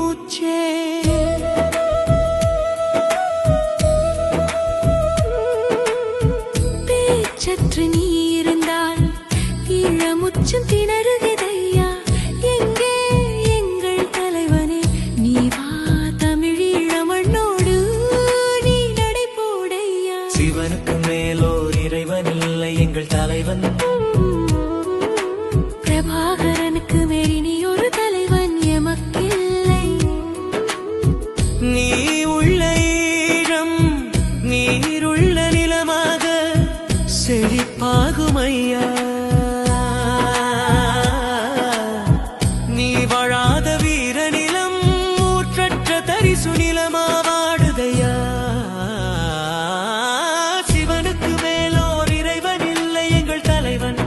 மூச்சே. பேச்சற்று நீ இருந்தால் இளமுச்சம் திணறுகிறதையா. எங்கே எங்கள் தலைவனே, நீ வா தமிழீழ மண்ணோடு நீ நடை போடையா. சிவனுக்கு மேலோர் இறைவன் இல்லை எங்கள் தலைவன். பிரபாகரனுக்கு மேறி நீ ஒரு தலைவன் எமக்கில்லை. நீ உள்ள ஈழம் நீருள்ள நிலமாக செழிப்பாகுமையா. நீ வாழாத வீர நிலம் ஊற்றற்ற தரிசு நிலமாவாடுதையா. சிவனுக்கு மேலோர் இறைவன் இல்லை எங்கள் தலைவன்.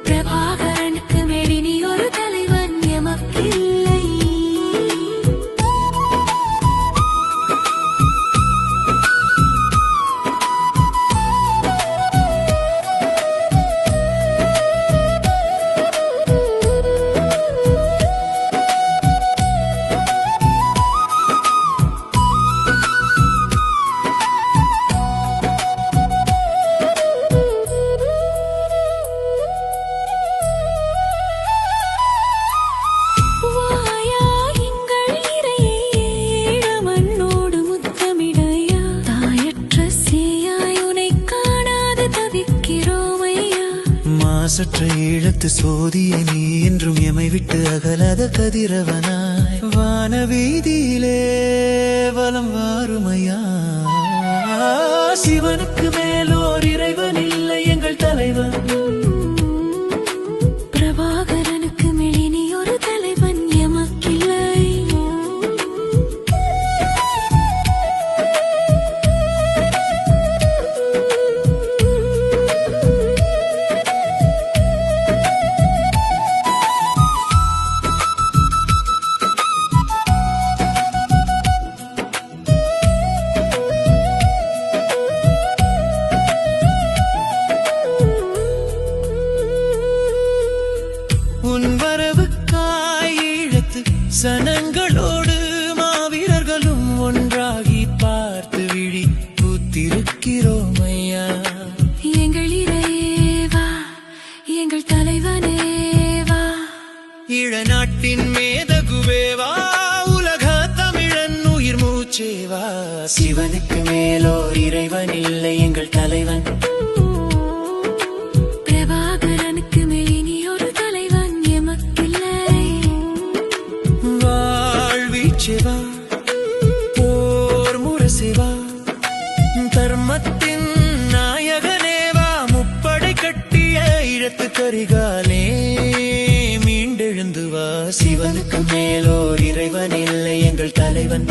பிரபாகரனுக்கு மேறி நீ ஒரு தலைவன் எமக்கில்லை. மாசற்ற ஈழத்து சோதிய நீ என்றும் எமை விட்டு அகலாத கதிரவனாய் வான வீதியிலே வலம் வாருமையா. சிவனுக்கு மேலோர் இறைவன் இல்லை எங்கள் தலைவன். பிரபாகரனுக்கு மேலே நீ ஒரு தலைவன் எமக்கில்லை. உன் வரவுக்காய் ஈழத்து சனங்களோடு மாவீரர்களும் ஒன்றாகி பார்த்து விழி பூத்திருக்கிறோம் ஐயா. எங்கள் இறைவா, எங்கள் தலைவனேவா, ஈழ நாட்டின் மேதகுவேவா, உலக தமிழன் உயிர் மூச்சேவா. சிவனுக்கு மேலோர் இறைவன் இல்லை எங்கள் தலைவன். பிரபாகரனுக்கு மேலே நீ ஒரு தலைவன் எமக்கில்லை. வாழ்வீச்சேவா, போர் முரசேவா, தர்மத்தின் நாயகனேவா, முப்படை கட்டிய இடத்து கரிகாலே மீண்டெழுந்து வா. சிவனுக்கு மேலோர் இறைவன் இல்லை எங்கள் தலைவன்.